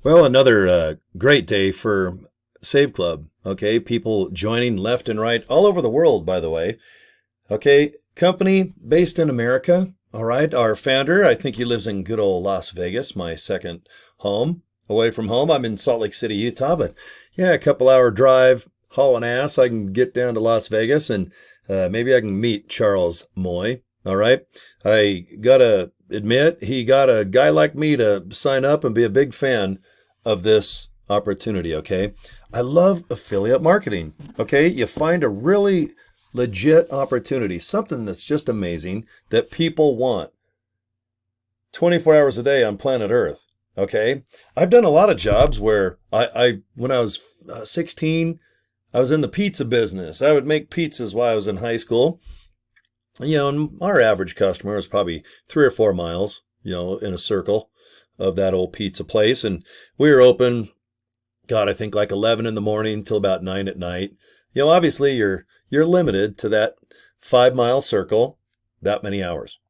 Well, another great day for Save Club. Okay, people joining left and right all over the world, by the way. Okay, company based in America. All right, our founder, I think he lives in good old Las Vegas, my second home away from home. I'm in Salt Lake City, Utah, but yeah, a couple hour drive, hauling ass. I can get down to Las Vegas and maybe I can meet Charles Moy. All right, I gotta admit, he got a guy like me to sign up and be a big fan of this opportunity. Okay, I love affiliate marketing. Okay, you find a really legit opportunity, something that's just amazing that people want 24 hours a day on planet Earth. Okay, I've done a lot of jobs where I when I was 16, I was in the pizza business. I would make pizzas while I was in high school. And our average customer was probably 3 or 4 miles, in a circle of that old pizza place. And we were open, God, I think like 11 in the morning till about 9 at night. Obviously you're limited to that 5 mile circle, that many hours.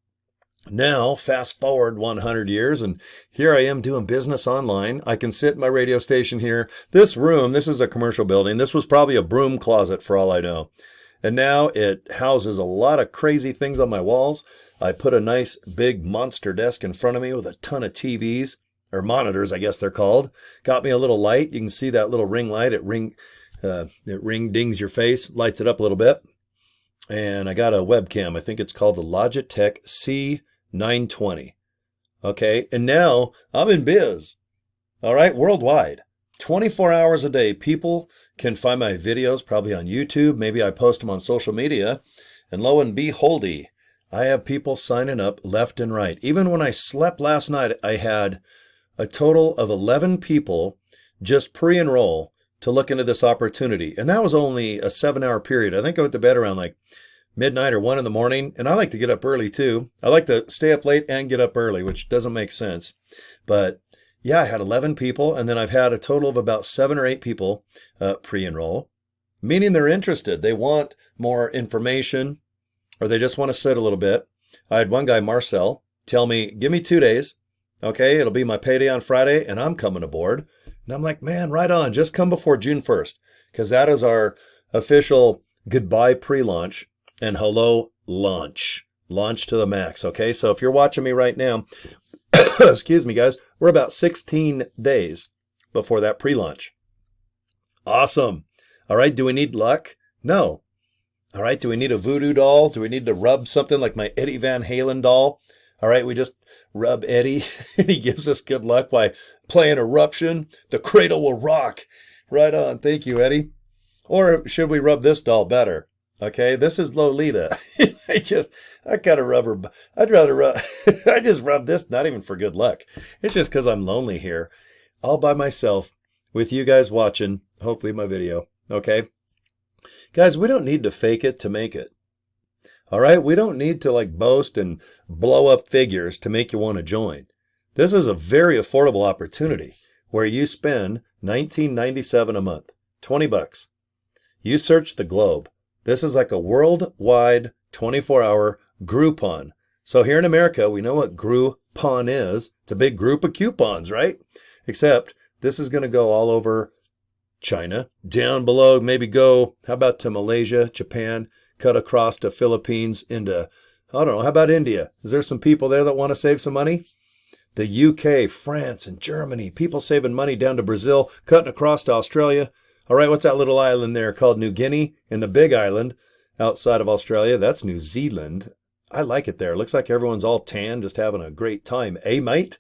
Now, fast forward 100 years, and here I am doing business online. I can sit in my radio station here. This room, this is a commercial building. This was probably a broom closet for all I know. And now it houses a lot of crazy things on my walls. I put a nice big monster desk in front of me with a ton of TVs, or monitors, I guess they're called. Got me a little light. You can see that little ring light. It ring dings your face, lights it up a little bit. And I got a webcam. I think it's called the Logitech C920. Okay, and now I'm in biz. All right, worldwide. 24 hours a day, people can find my videos probably on YouTube. Maybe I post them on social media. And lo and beholdy, I have people signing up left and right. Even when I slept last night, I had a total of 11 people just pre-enroll to look into this opportunity. And that was only a 7-hour period. I think I went to bed around like midnight or 1 in the morning. And I like to get up early too. I like to stay up late and get up early, which doesn't make sense. But yeah, I had 11 people, and then I've had a total of about 7 or 8 people pre-enroll, meaning they're interested. They want more information, or they just want to sit a little bit. I had one guy, Marcel, tell me, give me 2 days. Okay, it'll be my payday on Friday, and I'm coming aboard. And I'm like, man, right on. Just come before June 1st, because that is our official goodbye pre-launch and hello launch. Launch to the max. Okay, so if you're watching me right now, excuse me, guys, we're about 16 days before that pre-launch. Awesome. All right, do we need luck? No. All right, do we need a voodoo doll? Do we need to rub something like my Eddie Van Halen doll? All right, we just rub Eddie and he gives us good luck by playing Eruption. The cradle will rock. Right on. Thank you, Eddie. Or should we rub this doll better? Okay, this is Lolita. I gotta rub her. I'd rather rub, I just rub this, not even for good luck. It's just because I'm lonely here, all by myself, with you guys watching, hopefully my video. Okay, guys, we don't need to fake it to make it. All right, we don't need to like boast and blow up figures to make you want to join. This is a very affordable opportunity where you spend $19.97 a month, $20. You search the globe. This is like a worldwide 24-hour Groupon. So here in America, we know what Groupon is. It's a big group of coupons, right? Except this is going to go all over China. Down below, maybe go, how about to Malaysia, Japan, cut across to Philippines into, I don't know, how about India? Is there some people there that want to save some money? The UK, France, and Germany. People saving money down to Brazil, cutting across to Australia. All right, what's that little island there called New Guinea? And the big island outside of Australia, that's New Zealand. I like it there. It looks like everyone's all tan, just having a great time. Eh, mate?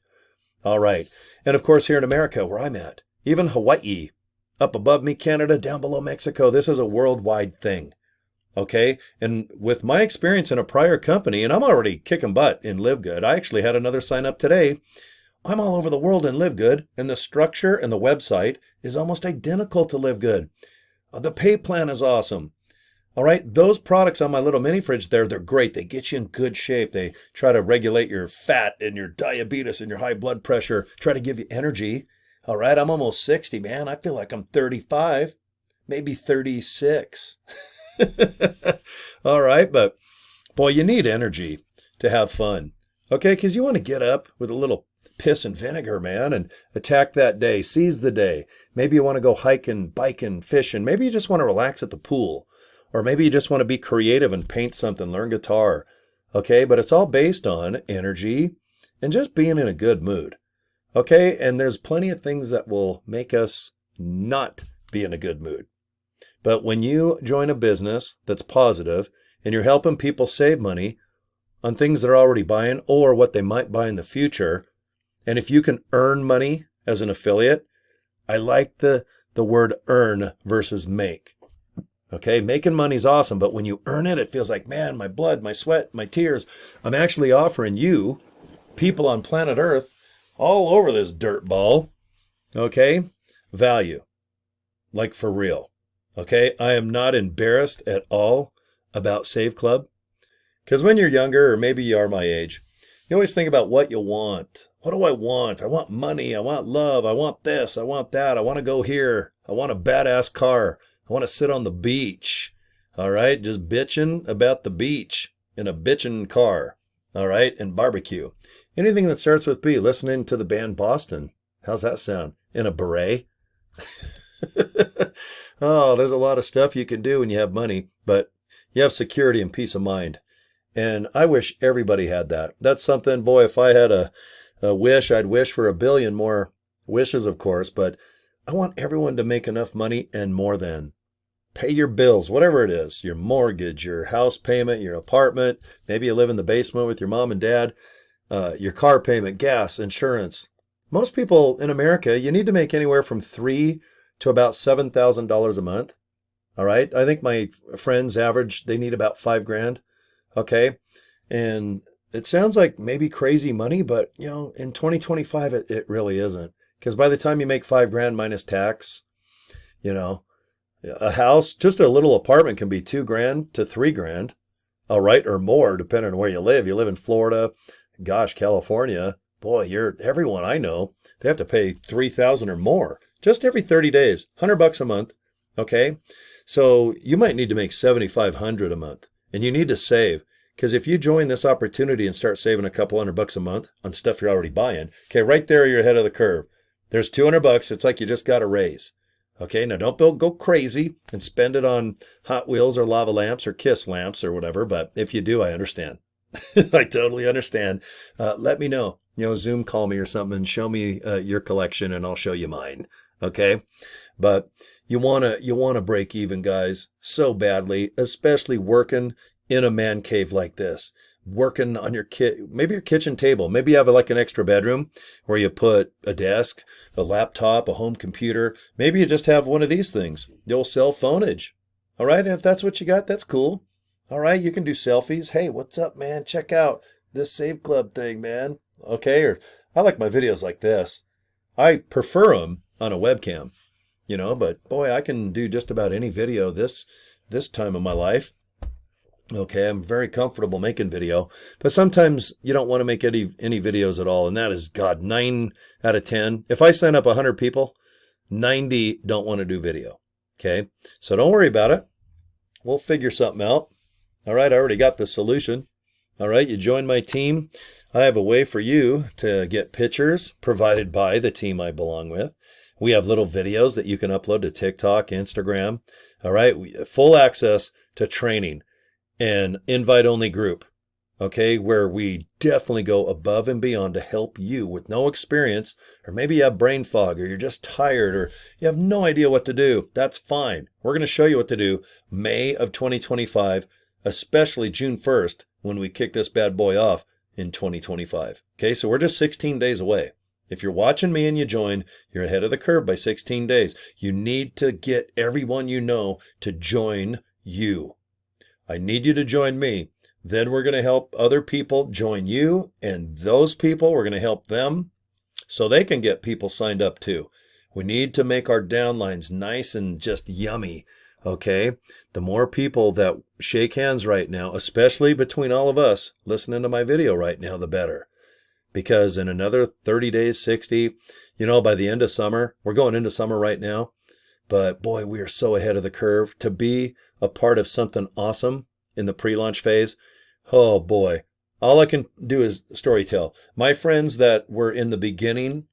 All right. And of course, here in America, where I'm at, even Hawaii, up above me, Canada, down below Mexico, this is a worldwide thing. Okay? And with my experience in a prior company, and I'm already kicking butt in Live Good. I actually had another sign up today. I'm all over the world in Live Good, and the structure and the website is almost identical to Live Good. The pay plan is awesome. All right, those products on my little mini fridge there, they're great. They get you in good shape. They try to regulate your fat and your diabetes and your high blood pressure, try to give you energy. All right, I'm almost 60, man. I feel like I'm 35, maybe 36. All right, but boy, you need energy to have fun. Okay, because you want to get up with a little piss and vinegar, man, and attack that day. Seize the day. Maybe you want to go hiking, biking, fishing. Maybe you just want to relax at the pool. Or maybe you just want to be creative and paint something, learn guitar. Okay, but it's all based on energy and just being in a good mood. Okay, and there's plenty of things that will make us not be in a good mood. But when you join a business that's positive and you're helping people save money on things they're already buying or what they might buy in the future, and if you can earn money as an affiliate, I like the word earn versus make. Okay, making money is awesome, but when you earn it, it feels like, man, my blood, my sweat, my tears, I'm actually offering you, people on planet Earth, all over this dirt ball, okay, value, like for real. Okay, I am not embarrassed at all about Save Club, because when you're younger, or maybe you are my age, you always think about what you want. What do I want? I want money. I want love. I want this. I want that. I want to go here. I want a badass car. I want to sit on the beach. All right, just bitching about the beach in a bitching car. All right, and barbecue. Anything that starts with B. Listening to the band Boston. How's that sound? In a beret? Oh, there's a lot of stuff you can do when you have money, but you have security and peace of mind. And I wish everybody had that. That's something, boy, if I had a wish, I'd wish for 1 billion more wishes, of course, but I want everyone to make enough money and more than. Pay your bills, whatever it is, your mortgage, your house payment, your apartment, maybe you live in the basement with your mom and dad, your car payment, gas, insurance. Most people in America, you need to make anywhere from $3,000 to about $7,000 a month. All right. I think my friends average, they need about $5,000. Okay. And it sounds like maybe crazy money, but you know, in 2025, it really isn't. Because by the time you make $5,000 minus tax, you know, a house, just a little apartment can be $2,000 to $3,000. All right. Or more, depending on where you live. You live in Florida, gosh, California, boy, everyone I know, they have to pay $3,000 or more just every 30 days, $100 a month. Okay. So you might need to make $7,500 a month, and you need to save. Because if you join this opportunity and start saving a couple $100 a month on stuff you're already buying, okay, right there, you're ahead of the curve. There's $200. It's like you just got a raise. Okay, now don't go crazy and spend it on Hot Wheels or lava lamps or Kiss lamps or whatever. But if you do, I understand. I totally understand. Let me know. You know, Zoom call me or something and show me your collection, and I'll show you mine. Okay, but you wanna break even, guys, so badly, especially working in a man cave like this, working on your maybe your kitchen table. Maybe you have like an extra bedroom where you put a desk, a laptop, a home computer. Maybe you just have one of these things, the old cell phoneage. All right, and if that's what you got, that's cool. All right, you can do selfies. Hey, what's up, man? Check out this Save Club thing, man. Okay, or I like my videos like this. I prefer them on a webcam, you know, but boy, I can do just about any video this time of my life. Okay, I'm very comfortable making video, but sometimes you don't want to make any videos at all, and that is, God, 9 out of 10. If I sign up 100 people, 90 don't want to do video. Okay, so don't worry about it. We'll figure something out. All right, I already got the solution. All right, you join my team. I have a way for you to get pictures provided by the team I belong with. We have little videos that you can upload to TikTok, Instagram. All right, full access to training. An invite-only group, okay, where we definitely go above and beyond to help you with no experience, or maybe you have brain fog, or you're just tired, or you have no idea what to do. That's fine. We're going to show you what to do May of 2025, especially June 1st, when we kick this bad boy off in 2025. Okay, so we're just 16 days away. If you're watching me and you join, you're ahead of the curve by 16 days. You need to get everyone you know to join you. I need you to join me. Then we're going to help other people join you, and those people, we're going to help them so they can get people signed up too. We need to make our downlines nice and just yummy, okay? The more people that shake hands right now, especially between all of us listening to my video right now, the better. Because in another 30 days, 60, you know, by the end of summer, we're going into summer right now, but boy, we are so ahead of the curve to be a part of something awesome in the pre-launch phase. Oh boy, All I can do is storytell. My friends that were in the beginning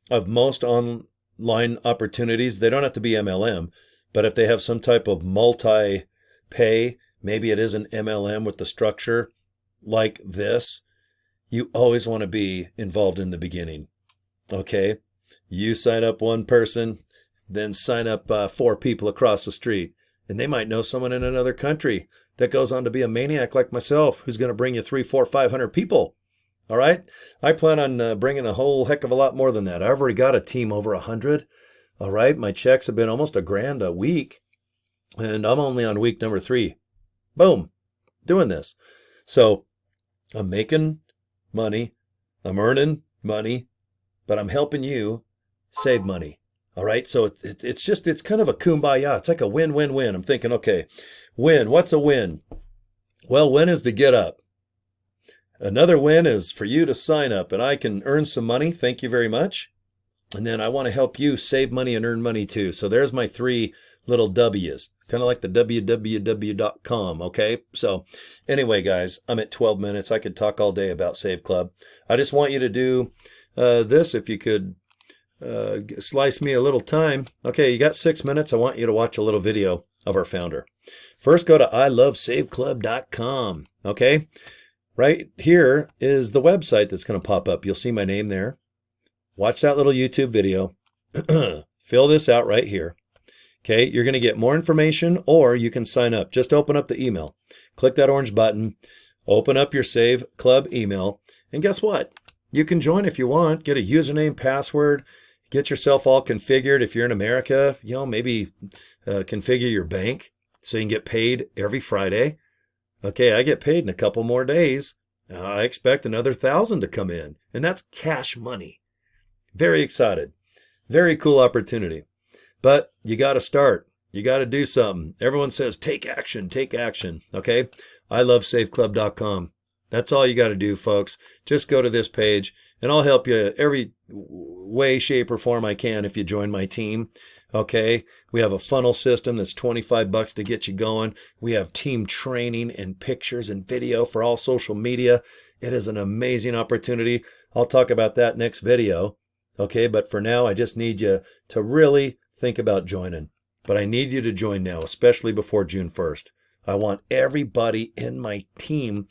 of most online opportunities, they don't have to be MLM, but if they have some type of multi-pay, maybe it is an MLM with the structure like this, you always want to be involved in the beginning. Okay? You sign up one person, then sign up 4 people across the street, and they might know someone in another country that goes on to be a maniac like myself, who's going to bring you 300, 400, 500 people. All right? I plan on bringing a whole heck of a lot more than that. I've already got a team over 100. All right? My checks have been almost $1,000 a week, and I'm only on week number 3. Boom. Doing this. So I'm making money. I'm earning money, but I'm helping you save money. All right. So it's kind of a kumbaya. It's like a win-win-win. I'm thinking, okay, win. What's a win? Well, win is to get up. Another win is for you to sign up and I can earn some money. Thank you very much. And then I want to help you save money and earn money too. So there's my 3 little W's, kind of like the www.com. Okay. So anyway, guys, I'm at 12 minutes. I could talk all day about Save Club. I just want you to do this. If you could slice me a little time. Okay, you got 6 minutes. I want you to watch a little video of our founder. First, go to ilovesaveclub.com. Okay, right here is the website that's going to pop up. You'll see my name there. Watch that little YouTube video. Fill this out right here. Okay, you're going to get more information, or you can sign up. Just open up the email. Click that orange button. Open up your Save Club email. And guess what? You can join if you want. Get a username, password. Get yourself all configured. If you're in America, maybe configure your bank so you can get paid every Friday. Okay, I get paid in a couple more days. I expect another 1,000 to come in, and that's cash money. Very excited. Very cool opportunity. But you got to start. You got to do something. Everyone says, take action, take action. Okay, ilovesaveclub.com. That's all you got to do, folks. Just go to this page, and I'll help you every way, shape, or form I can if you join my team. Okay, we have a funnel system that's $25 to get you going. We have team training and pictures and video for all social media. It is an amazing opportunity. I'll talk about that next video. Okay, but for now, I just need you to really think about joining. But I need you to join now, especially before June 1st. I want everybody in my team.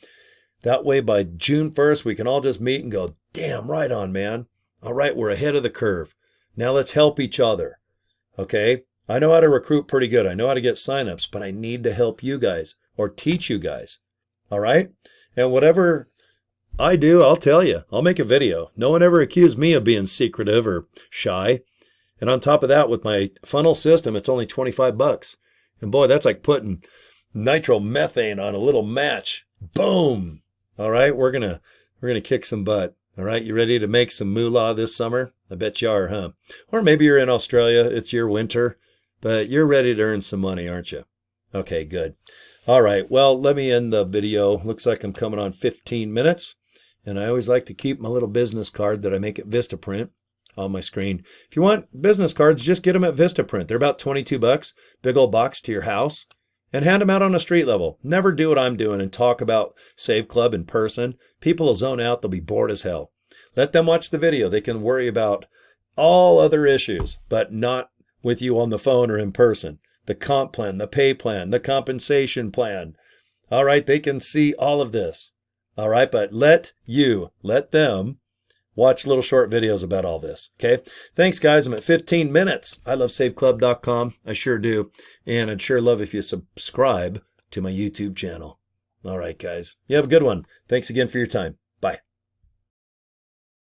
That way, by June 1st, we can all just meet and go, damn, right on, man. All right, we're ahead of the curve. Now let's help each other. Okay? I know how to recruit pretty good. I know how to get signups, but I need to help you guys or teach you guys. All right? And whatever I do, I'll tell you. I'll make a video. No one ever accused me of being secretive or shy. And on top of that, with my funnel system, it's only $25. And boy, that's like putting nitromethane on a little match. Boom. All right, we're gonna kick some butt. All right, you ready to make some moolah this summer? I bet you are, huh? Or maybe you're in Australia, it's your winter, but you're ready to earn some money, aren't you? Okay, good. All right, well, let me end the video. Looks like I'm coming on 15 minutes, and I always like to keep my little business card that I make at Vistaprint on my screen. If you want business cards, just get them at Vistaprint. They're about $22, big old box to your house. And hand them out on a street level. Never do what I'm doing and talk about Save Club in person. People will zone out. They'll be bored as hell. Let them watch the video. They can worry about all other issues, but not with you on the phone or in person. The comp plan, the pay plan, the compensation plan. All right, they can see all of this. All right, but let them watch little short videos about all this. Okay. Thanks, guys. I'm at 15 minutes. I love saveclub.com. I sure do. And I'd sure love if you subscribe to my YouTube channel. All right, guys. You have a good one. Thanks again for your time.